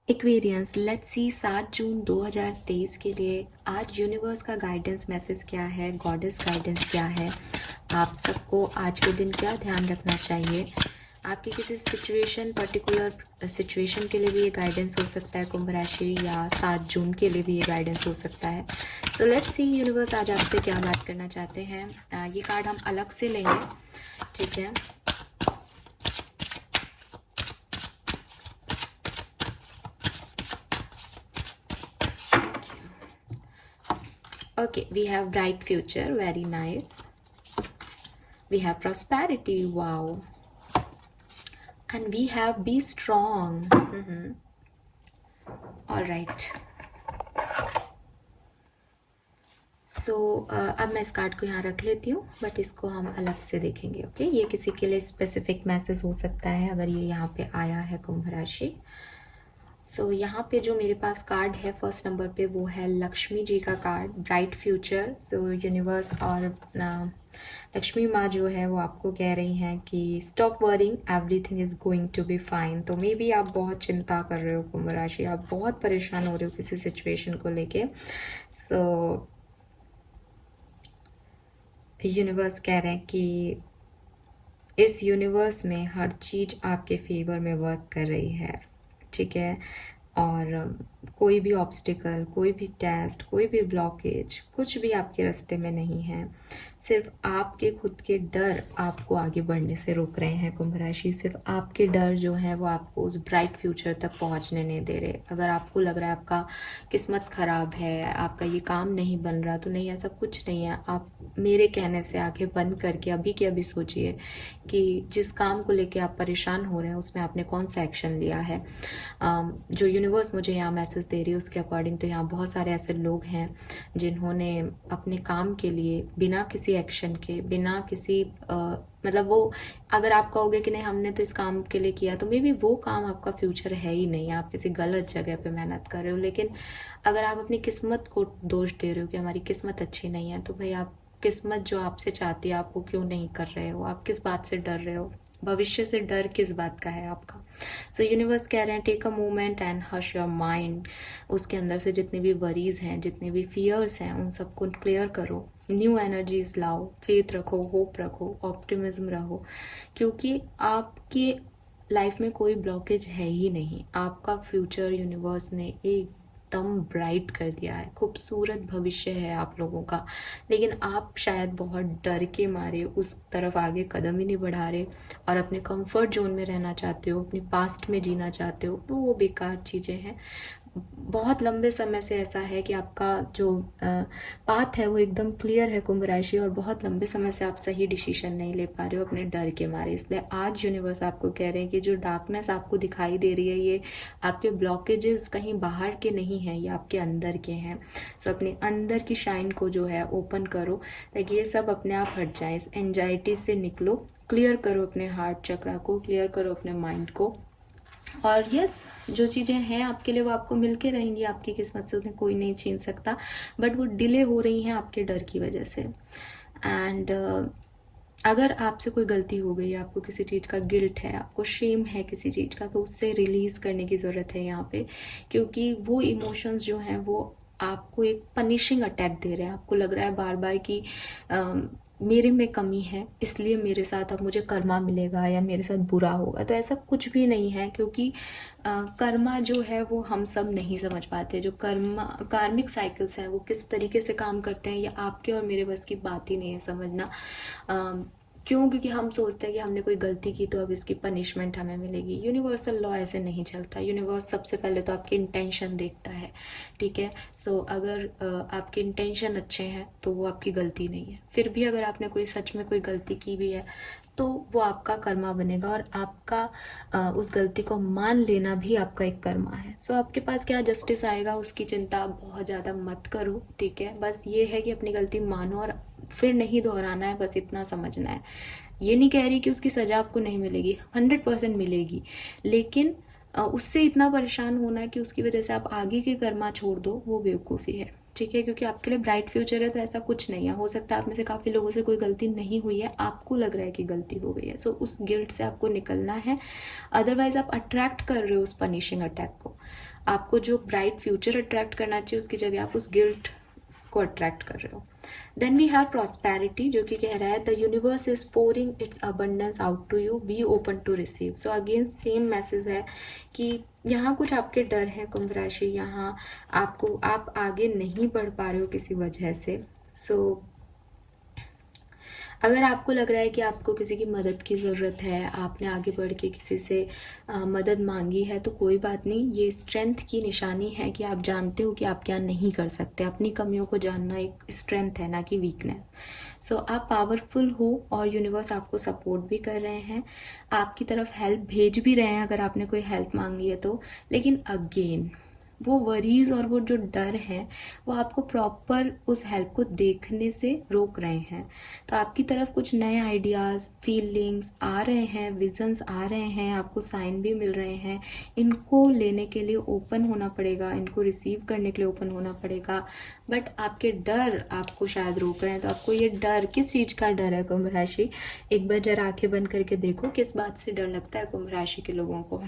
Aquarians, let's see 7 जून 2023 के लिए आज यूनिवर्स का गाइडेंस मैसेज क्या है, गॉडेस गाइडेंस क्या है। आप सबको आज के दिन क्या ध्यान रखना चाहिए। आपकी किसी सिचुएशन, पर्टिकुलर सिचुएशन के लिए भी ये गाइडेंस हो सकता है कुंभ राशि, या 7 जून के लिए भी ये गाइडेंस हो सकता है। सो लेट्स सी यूनिवर्स आज आपसे क्या बात करना चाहते हैं। ये कार्ड हम अलग से लेंगे, ठीक है। Okay, we have bright future, very nice. We have prosperity, wow. And we have be strong. All right. सो अब मैं इस कार्ड को यहाँ रख लेती हूँ, बट इसको हम अलग से देखेंगे। ओके, ये किसी के लिए स्पेसिफिक मैसेज हो सकता है अगर ये यहाँ पे आया है कुंभ राशि। सो यहाँ पे जो मेरे पास कार्ड है फर्स्ट नंबर पे, वो है लक्ष्मी जी का कार्ड, ब्राइट फ्यूचर। सो यूनिवर्स और लक्ष्मी माँ जो है वो आपको कह रही हैं कि stop worrying, everything is going to be fine. तो मे बी आप बहुत चिंता कर रहे हो कुंभ राशि, आप बहुत परेशान हो रहे हो किसी सिचुएशन को लेके। सो यूनिवर्स कह रहे हैं कि इस यूनिवर्स में हर चीज़ आपके फेवर में वर्क कर रही है, ठीक है। और कोई भी ऑब्स्टिकल, कोई भी टेस्ट, कोई भी ब्लॉकेज, कुछ भी आपके रास्ते में नहीं है। सिर्फ आपके खुद के डर आपको आगे बढ़ने से रोक रहे हैं कुंभ राशि। सिर्फ आपके डर जो है वो आपको उस ब्राइट फ्यूचर तक पहुंचने नहीं दे रहे। अगर आपको लग रहा है आपका किस्मत खराब है, आपका ये काम नहीं बन रहा, तो नहीं, ऐसा कुछ नहीं है। आप मेरे कहने से आंखें बंद करके अभी के अभी सोचिए कि जिस काम को लेके आप परेशान हो रहे हैं उसमें आपने कौन सा एक्शन लिया है। जो यूनिवर्स मुझे यहाँ मैसेज दे रही है उसके अकॉर्डिंग तो यहाँ बहुत सारे ऐसे लोग हैं जिन्होंने अपने काम के लिए बिना किसी एक्शन के, बिना किसी मतलब वो, अगर आप कहोगे कि नहीं हमने तो इस काम के लिए किया, तो मे बी वो काम आपका फ्यूचर है ही नहीं, आप किसी गलत जगह पे मेहनत कर रहे हो। लेकिन अगर आप अपनी किस्मत को दोष दे रहे हो कि हमारी किस्मत अच्छी नहीं है, तो भाई आप किस्मत जो आपसे चाहती है आप वो क्यों नहीं कर रहे हो, आप किस बात से डर रहे हो, भविष्य से डर किस बात का है आपका। सो यूनिवर्स कह रहे हैं take a moment and hush your mind. उसके अंदर से जितने भी वरीज हैं, जितने भी फियर्स हैं, उन सबको क्लियर करो, न्यू एनर्जीज लाओ, फेथ रखो, होप रखो, ऑप्टिमिज्म रहो, क्योंकि आपकी लाइफ में कोई ब्लॉकेज है ही नहीं। आपका फ्यूचर यूनिवर्स ने एकदम ब्राइट कर दिया है, खूबसूरत भविष्य है आप लोगों का। लेकिन आप शायद बहुत डर के मारे उस तरफ आगे कदम ही नहीं बढ़ा रहे और अपने कंफर्ट जोन में रहना चाहते हो, अपनी पास्ट में जीना चाहते हो, तो वो बेकार चीज़ें हैं। बहुत लंबे समय से ऐसा है कि आपका जो पाथ है वो एकदम क्लियर है कुंभ राशि, और बहुत लंबे समय से आप सही डिसीजन नहीं ले पा रहे हो अपने डर के मारे। इसलिए आज यूनिवर्स आपको कह रहे हैं कि जो डार्कनेस आपको दिखाई दे रही है ये आपके ब्लॉकेजेस कहीं बाहर के नहीं हैं, ये आपके अंदर के हैं। सो अपने अंदर की शाइन को जो है ओपन करो ताकि ये सब अपने आप हट जाए। इस एंजाइटी से निकलो, क्लियर करो अपने हार्ट चक्रा को, क्लियर करो अपने माइंड को। और यस, जो चीज़ें हैं आपके लिए वो आपको मिलके रहेंगी, आपकी किस्मत से उन्हें कोई नहीं छीन सकता, बट वो डिले हो रही हैं आपके डर की वजह से। एंड अगर आपसे कोई गलती हो गई, आपको किसी चीज़ का गिल्ट है, आपको शेम है किसी चीज़ का, तो उससे रिलीज़ करने की ज़रूरत है यहाँ पे, क्योंकि वो इमोशंस जो हैं वो आपको एक पनिशिंग अटैक दे रहे हैं। आपको लग रहा है बार बार कि मेरे में कमी है इसलिए मेरे साथ अब मुझे कर्मा मिलेगा या मेरे साथ बुरा होगा। तो ऐसा कुछ भी नहीं है, क्योंकि कर्मा जो है वो हम सब नहीं समझ पाते। जो कार्मिक साइकिल्स हैं वो किस तरीके से काम करते हैं, ये आपके और मेरे बस की बात ही नहीं है समझना। क्यों? क्योंकि हम सोचते हैं कि हमने कोई गलती की तो अब इसकी पनिशमेंट हमें मिलेगी। यूनिवर्सल लॉ ऐसे नहीं चलता। यूनिवर्स सबसे पहले तो आपकी इंटेंशन देखता है, ठीक है। सो अगर आपके इंटेंशन अच्छे हैं तो वो आपकी गलती नहीं है। फिर भी अगर आपने कोई सच में कोई गलती की भी है तो वो आपका कर्मा बनेगा, और आपका उस गलती को मान लेना भी आपका एक कर्मा है। सो आपके पास क्या जस्टिस आएगा उसकी चिंता आप बहुत ज़्यादा मत करो, ठीक है। बस ये है कि अपनी गलती मानो और फिर नहीं दोहराना है, बस इतना समझना है। ये नहीं कह रही कि उसकी सज़ा आपको नहीं मिलेगी, 100% मिलेगी, लेकिन उससे इतना परेशान होना कि उसकी वजह से आप आगे के कर्मा छोड़ दो, वो बेवकूफ़ी है, ठीक है। क्योंकि आपके लिए ब्राइट फ्यूचर है तो ऐसा कुछ नहीं है। हो सकता है आप में से काफ़ी लोगों से कोई गलती नहीं हुई है, आपको लग रहा है कि गलती हो गई है। सो उस गिल्ट से आपको निकलना है, अदरवाइज आप अट्रैक्ट कर रहे हो उस पनिशिंग अटैक को। आपको जो ब्राइट फ्यूचर अट्रैक्ट करना चाहिए उसकी जगह आप उस गिल्ट को अट्रैक्ट कर रहे हो। देन वी हैव प्रॉस्पेरिटी, जो कि कह रहा है the universe is pouring its abundance out to you, be open to receive. So again same message है कि यहाँ कुछ आपके डर हैं कुंभ राशि, यहाँ आप आगे नहीं बढ़ पा रहे हो किसी वजह से। सो अगर आपको लग रहा है कि आपको किसी की मदद की ज़रूरत है, आपने आगे बढ़ के किसी से मदद मांगी है, तो कोई बात नहीं, ये स्ट्रेंथ की निशानी है कि आप जानते हो कि आप क्या नहीं कर सकते। अपनी कमियों को जानना एक स्ट्रेंथ है, ना कि वीकनेस। सो आप पावरफुल हो और यूनिवर्स आपको सपोर्ट भी कर रहे हैं, आपकी तरफ हेल्प भेज भी रहे हैं अगर आपने कोई हेल्प मांगी है तो। लेकिन अगेन वो वरीज और वो जो डर है वो आपको प्रॉपर उस हेल्प को देखने से रोक रहे हैं। तो आपकी तरफ कुछ नए आइडियाज़, फीलिंग्स आ रहे हैं, विजन्स आ रहे हैं, आपको साइन भी मिल रहे हैं। इनको लेने के लिए ओपन होना पड़ेगा, इनको रिसीव करने के लिए ओपन होना पड़ेगा। बट आपके डर आपको शायद रोक रहे हैं। तो आपको ये डर, किस चीज़ का डर है कुंभ राशि? एक बार जरा आंखें बंद करके देखो किस बात से डर लगता है कुंभ राशि के लोगों को।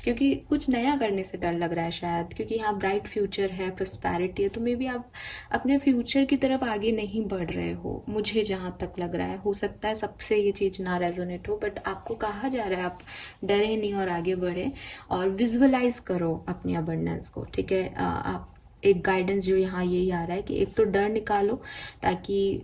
क्योंकि कुछ नया करने से डर लग रहा है शायद, क्योंकि यहाँ ब्राइट फ्यूचर है, प्रोस्पैरिटी है, तो मे बी आप अपने फ्यूचर की तरफ आगे नहीं बढ़ रहे हो, मुझे जहाँ तक लग रहा है। हो सकता है सबसे ये चीज़ ना रेजोनेट हो, बट आपको कहा जा रहा है आप डरे नहीं और आगे बढ़े और विजुअलाइज करो अपनी अबंडेंस को, ठीक है। आप एक गाइडेंस जो यहाँ यही आ रहा है कि एक तो डर निकालो ताकि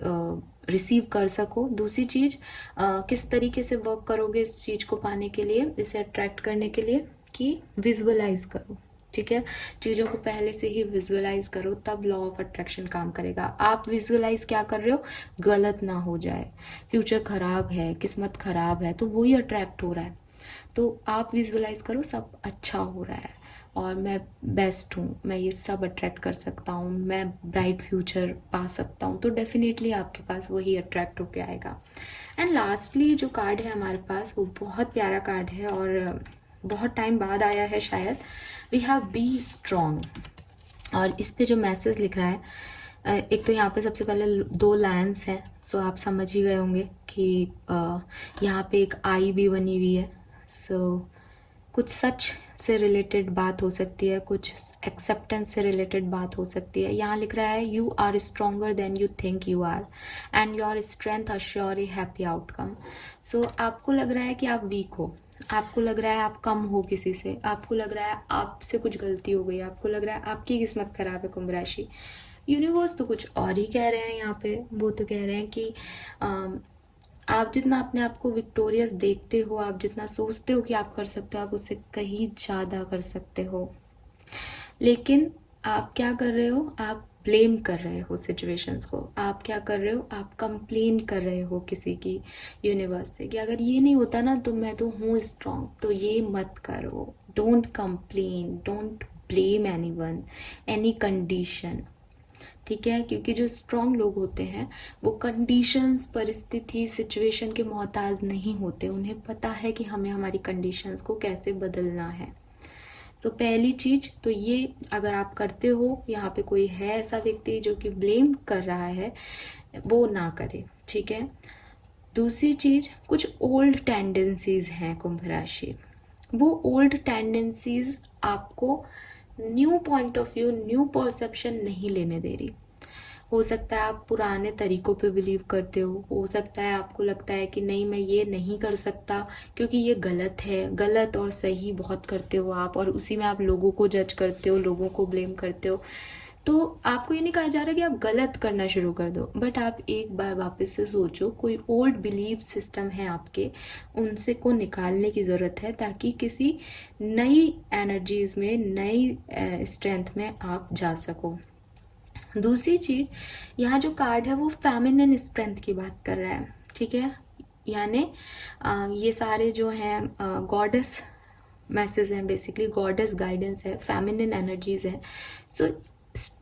रिसीव कर सको। दूसरी चीज़, किस तरीके से वर्क करोगे इस चीज़ को पाने के लिए, इसे अट्रैक्ट करने के लिए, कि विजुअलाइज करो, ठीक है। चीज़ों को पहले से ही विजुअलाइज करो, तब लॉ ऑफ अट्रैक्शन काम करेगा। आप विजुअलाइज क्या कर रहे हो? गलत ना हो जाए, फ्यूचर खराब है, किस्मत खराब है, तो वही अट्रैक्ट हो रहा है। तो आप विजुअलाइज करो सब अच्छा हो रहा है और मैं बेस्ट हूँ, मैं ये सब अट्रैक्ट कर सकता हूँ, मैं ब्राइट फ्यूचर पा सकता हूँ, तो डेफिनेटली आपके पास वही अट्रैक्ट होके आएगा। एंड लास्टली जो कार्ड है हमारे पास, वो बहुत प्यारा कार्ड है और बहुत टाइम बाद आया है शायद। वी हैव बी स्ट्रॉन्ग, और इस पे जो मैसेज लिख रहा है, एक तो यहाँ पे सबसे पहले 2 लायंस हैं, सो आप समझ ही गए होंगे कि यहाँ पे एक आई भी बनी हुई है। सो कुछ सच से रिलेटेड बात हो सकती है, कुछ एक्सेप्टेंस से रिलेटेड बात हो सकती है। यहाँ लिख रहा है you are stronger than you think you are and your strength assure a happy outcome. So आपको लग रहा है कि आप वीक हो, आपको लग रहा है आप कम हो किसी से, आपको लग रहा है आपसे कुछ गलती हो गई, आपको लग रहा है आपकी किस्मत खराब है कुंभ राशि। यूनिवर्स तो कुछ और ही कह रहे हैं यहाँ पे। वो तो कह रहे हैं कि आप जितना अपने आप को विक्टोरियस देखते हो, आप जितना सोचते हो कि आप कर सकते हो, आप उससे कहीं ज़्यादा कर सकते हो। लेकिन आप क्या कर रहे हो? आप ब्लेम कर रहे हो सिचुएशंस को। आप क्या कर रहे हो? आप कंप्लेन कर रहे हो किसी की, यूनिवर्स से, कि अगर ये नहीं होता ना तो मैं तो हूँ स्ट्रॉन्ग, तो ये मत करो। Don't complain, don't blame anyone, any condition, ठीक है। क्योंकि जो स्ट्रॉन्ग लोग होते हैं वो कंडीशंस, परिस्थिति, सिचुएशन के मोहताज नहीं होते। उन्हें पता है कि हमें हमारी कंडीशंस को कैसे बदलना है। सो पहली चीज तो ये, अगर आप करते हो, यहाँ पे कोई है ऐसा व्यक्ति जो कि ब्लेम कर रहा है, वो ना करे, ठीक है। दूसरी चीज, कुछ ओल्ड टेंडेंसीज हैं कुंभ राशि। वो ओल्ड टेंडेंसीज आपको new point of view, new perception नहीं लेने दे रही। हो सकता है आप पुराने तरीकों पे बिलीव करते हो सकता है आपको लगता है कि नहीं मैं ये नहीं कर सकता क्योंकि ये गलत है। गलत और सही बहुत करते हो आप, और उसी में आप लोगों को जज करते हो, लोगों को ब्लेम करते हो। तो आपको ये नहीं कहा जा रहा कि आप गलत करना शुरू कर दो, बट आप एक बार वापस से सोचो, कोई ओल्ड बिलीव सिस्टम है आपके, उनसे को निकालने की ज़रूरत है ताकि किसी नई एनर्जीज में, नई स्ट्रेंथ में आप जा सको। दूसरी चीज, यहाँ जो कार्ड है वो फेमिनिन स्ट्रेंथ की बात कर रहा है, ठीक है। यानी ये सारे जो हैं गॉडेस मैसेज हैं, बेसिकली गॉडेस गाइडेंस है, फेमिनिन एनर्जीज है। सो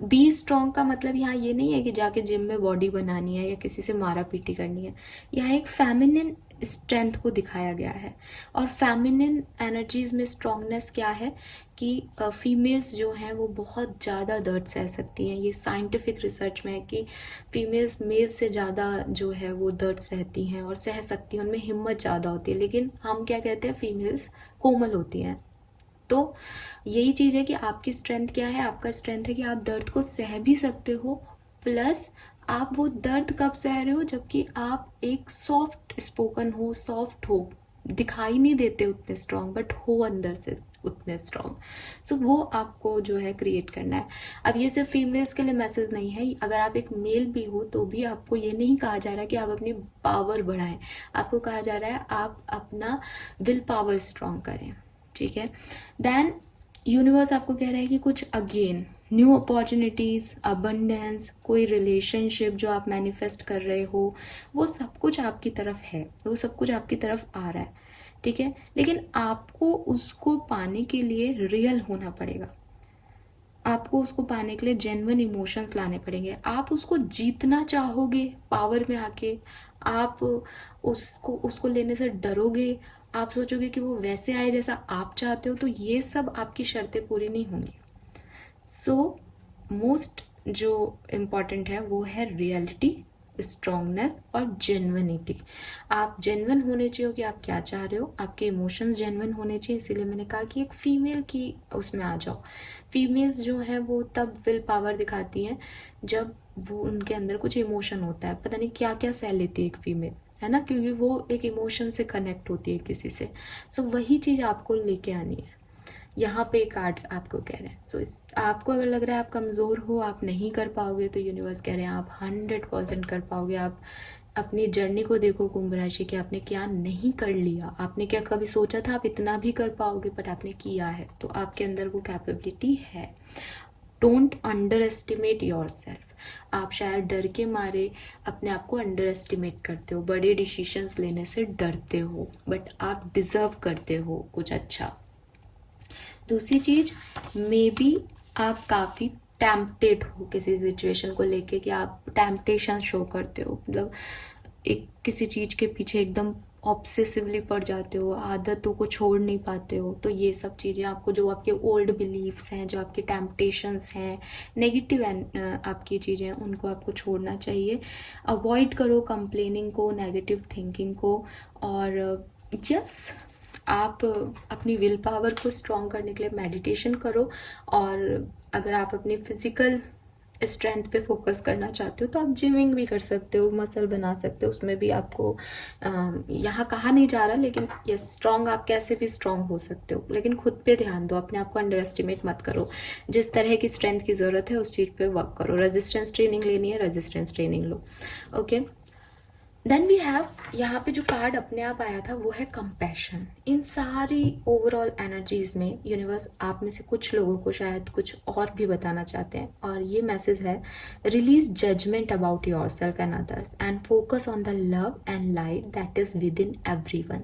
बी स्ट्रॉन्ग का मतलब यहाँ ये नहीं है कि जाके जिम में बॉडी बनानी है या किसी से मारा पीटी करनी है। यहाँ एक फेमिनिन स्ट्रेंथ को दिखाया गया है। और फेमिनिन एनर्जीज में स्ट्रॉन्गनेस क्या है कि फीमेल्स जो हैं वो बहुत ज़्यादा दर्द सह सकती हैं। ये साइंटिफिक रिसर्च में है कि फीमेल्स मेल्स से ज़्यादा जो है वो दर्द सहती हैं और सह सकती हैं, उनमें हिम्मत ज़्यादा होती है। लेकिन हम क्या कहते हैं, फीमेल्स कोमल होती हैं, तो यही चीज़ है कि आपकी स्ट्रेंथ क्या है, आपका स्ट्रेंथ है कि आप दर्द को सह भी सकते हो, प्लस आप वो दर्द कब सह रहे हो जबकि आप एक सॉफ्ट स्पोकन हो, सॉफ्ट हो, दिखाई नहीं देते उतने स्ट्रांग बट हो अंदर से उतने स्ट्रांग। सो वो आपको जो है क्रिएट करना है। अब ये सिर्फ फीमेल्स के लिए मैसेज नहीं है, अगर आप एक मेल भी हो तो भी आपको ये नहीं कहा जा रहा कि आप अपनी पावर बढ़ाएं, आपको कहा जा रहा है आप अपना विल पावर स्ट्रांग करें, ठीक है। देन यूनिवर्स आपको कह रहा है कि कुछ अगेन न्यू अपॉर्चुनिटीज़, अबंडेंस, कोई रिलेशनशिप जो आप मैनिफेस्ट कर रहे हो, वो सब कुछ आपकी तरफ है, वो सब कुछ आपकी तरफ आ रहा है, ठीक है। लेकिन आपको उसको पाने के लिए रियल होना पड़ेगा, आपको उसको पाने के लिए जेन्युइन इमोशंस लाने पड़ेंगे। आप उसको जीतना चाहोगे पावर में आके, आप उसको लेने से डरोगे, आप सोचोगे कि वो वैसे आए जैसा आप चाहते हो, तो ये सब आपकी शर्तें पूरी नहीं होंगी। सो मोस्ट जो इम्पॉर्टेंट है वो है रियलिटी, स्ट्रॉन्गनेस और जेन्युइनिटी। आप जेन्युइन होने चाहिए कि आप क्या चाह रहे हो, आपके इमोशंस जेन्युइन होने चाहिए। इसीलिए मैंने कहा कि एक फीमेल की उसमें आ जाओ। फीमेल्स जो है वो तब विल पावर दिखाती हैं जब वो उनके अंदर कुछ इमोशन होता है, पता नहीं क्या क्या सह लेती है एक फीमेल, है ना, क्योंकि वो एक इमोशन से कनेक्ट होती है किसी से। सो वही चीज़ आपको लेके आनी है। यहाँ पे कार्ड्स आपको कह रहे हैं। सो इस आपको अगर लग रहा है आप कमज़ोर हो, आप नहीं कर पाओगे, तो यूनिवर्स कह रहे हैं आप 100% कर पाओगे। आप अपनी जर्नी को देखो कुंभ राशि के, आपने क्या नहीं कर लिया, आपने क्या कभी सोचा था आप इतना भी कर पाओगे, बट आपने किया है, तो आपके अंदर वो कैपेबिलिटी है। Don't under estimate your self. आप शायद डर के मारे अपने आप को अंडर एस्टिमेट करते हो, बड़े डिसीजंस लेने से डरते हो, बट आप डिजर्व करते हो कुछ अच्छा। दूसरी चीज, मे बी आप काफ़ी टैम्पटेड हो किसी सिचुएशन को लेके, कि आप टैम्पटेशन शो करते हो, मतलब एक किसी चीज़ के पीछे एकदम ऑब्सेसिवली पड़ जाते हो, आदतों को छोड़ नहीं पाते हो। तो ये सब चीज़ें आपको, जो आपके ओल्ड बिलीव्स हैं, जो आपके टैम्पटेशंस हैं, नेगेटिव आपकी चीज़ें, उनको आपको छोड़ना चाहिए। अवॉइड करो कंप्लेनिंग को, नेगेटिव थिंकिंग को। और यस, आप अपनी विल पावर को स्ट्रॉन्ग करने के लिए मेडिटेशन करो। और अगर आप अपनी फिजिकल स्ट्रेंथ पे फोकस करना चाहते हो तो आप जिमिंग भी कर सकते हो, मसल बना सकते हो, उसमें भी आपको यहाँ कहा नहीं जा रहा, लेकिन ये स्ट्रॉन्ग आप कैसे भी स्ट्रॉन्ग हो सकते हो, लेकिन खुद पे ध्यान दो, अपने आप को अंडर एस्टिमेट मत करो। जिस तरह की स्ट्रेंथ की ज़रूरत है उस चीज़ पे वर्क करो। रेजिस्टेंस ट्रेनिंग लेनी है, रेजिस्टेंस ट्रेनिंग लो। ओके, देन वी हैव, यहाँ पे जो कार्ड अपने आप आया था वो है कंपैशन। इन सारी ओवरऑल एनर्जीज में यूनिवर्स आप में से कुछ लोगों को शायद कुछ और भी बताना चाहते हैं, और ये मैसेज है, release judgement about yourself and others and focus on the love and light that is within everyone.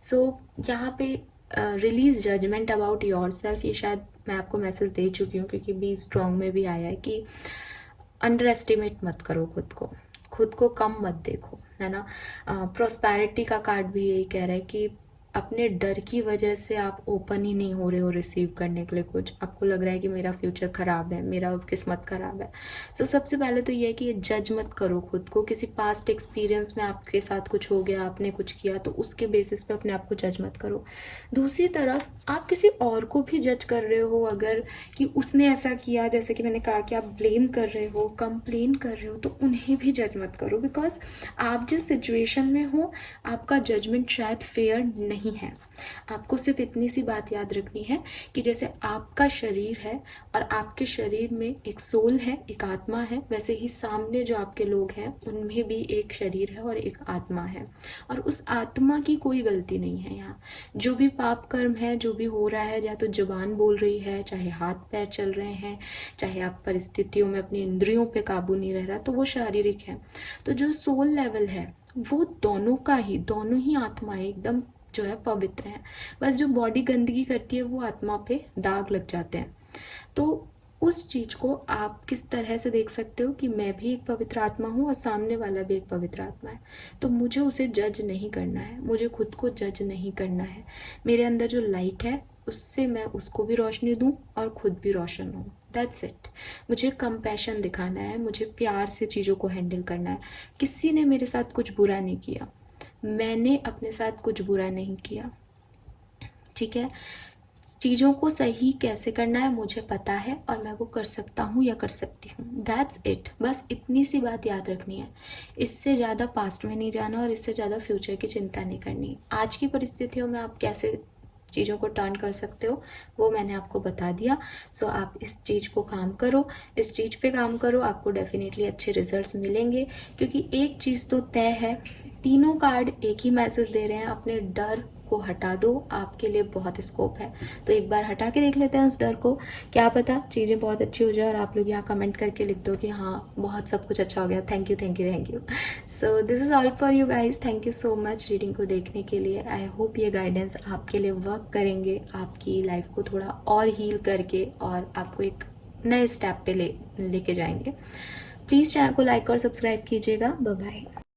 So यहाँ पे release judgement about yourself, ये शायद मैं आपको मैसेज दे चुकी हूँ, क्योंकि बी स्ट्रॉन्ग में भी आया है कि अंडर एस्टिमेट मत करो खुद को कम मत देखो, है ना। प्रोस्पैरिटी का कार्ड भी यही कह रहा है कि अपने डर की वजह से आप ओपन ही नहीं हो रहे हो रिसीव करने के लिए कुछ, आपको लग रहा है कि मेरा फ्यूचर ख़राब है, मेरा किस्मत ख़राब है। सो सबसे पहले तो ये है कि जज मत करो खुद को। किसी पास्ट एक्सपीरियंस में आपके साथ कुछ हो गया, आपने कुछ किया, तो उसके बेसिस पे अपने आप को जज मत करो। दूसरी तरफ आप किसी और को भी जज कर रहे हो अगर, कि उसने ऐसा किया, जैसे कि मैंने कहा कि आप ब्लेम कर रहे हो, कंप्लेन कर रहे हो, तो उन्हें भी जज मत करो, बिकॉज आप जिस सिचुएशन में हो आपका जजमेंट शायद फेयर नहीं है। आपको सिर्फ इतनी सी बात याद रखनी है कि जैसे आपका शरीर है और आपके शरीर में एक सोल है, एक आत्मा है, वैसे ही सामने जो आपके लोग हैं उनमें भी एक शरीर है और एक आत्मा है, और उस आत्मा की कोई गलती नहीं है। यहाँ जो भी पाप कर्म है, जो भी हो रहा है, या तो जुबान बोल रही है, चाहे हाथ पैर चल रहे हैं, चाहे आप परिस्थितियों में अपनी इंद्रियों पे काबू नहीं रह रहा, तो वो शारीरिक है। तो जो सोल लेवल है वो दोनों ही आत्माएं एकदम जो है पवित्र है। बस जो बॉडी गंदगी करती है वो आत्मा पे दाग लग जाते हैं। तो उस चीज़ को आप किस तरह से देख सकते हो कि मैं भी एक पवित्र आत्मा हूँ और सामने वाला भी एक पवित्र आत्मा है, तो मुझे उसे जज नहीं करना है, मुझे खुद को जज नहीं करना है। मेरे अंदर जो लाइट है उससे मैं उसको भी रोशनी दूँ और खुद भी रोशन हूँ। That's it. मुझे कंपैशन दिखाना है, मुझे प्यार से चीज़ों को हैंडल करना है। किसी ने मेरे साथ कुछ बुरा नहीं किया, मैंने अपने साथ कुछ बुरा नहीं किया, ठीक है। चीज़ों को सही कैसे करना है मुझे पता है और मैं वो कर सकता हूँ या कर सकती हूँ। That's it. बस इतनी सी बात याद रखनी है। इससे ज़्यादा पास्ट में नहीं जाना और इससे ज़्यादा फ्यूचर की चिंता नहीं करनी। आज की परिस्थितियों में आप कैसे चीज़ों को टर्न कर सकते हो वो मैंने आपको बता दिया। सो आप इस चीज़ को काम करो, इस चीज़ पे काम करो, आपको डेफिनेटली अच्छे रिजल्ट्स मिलेंगे। क्योंकि एक चीज़ तो तय है, तीनों कार्ड एक ही मैसेज दे रहे हैं, अपने डर को हटा दो, आपके लिए बहुत स्कोप है। तो एक बार हटा के देख लेते हैं उस डर को, क्या पता चीज़ें बहुत अच्छी हो जाए और आप लोग यहाँ कमेंट करके लिख दो कि हाँ बहुत सब कुछ अच्छा हो गया, thank you thank you thank you. So this is all for you guys, thank you so much reading को देखने के लिए। आई होप ये गाइडेंस आपके लिए वर्क करेंगे, आपकी लाइफ को थोड़ा और हील करके और आपको एक नए स्टेप पे लेके जाएंगे। प्लीज़ चैनल को लाइक और सब्सक्राइब कीजिएगा। Bye bye.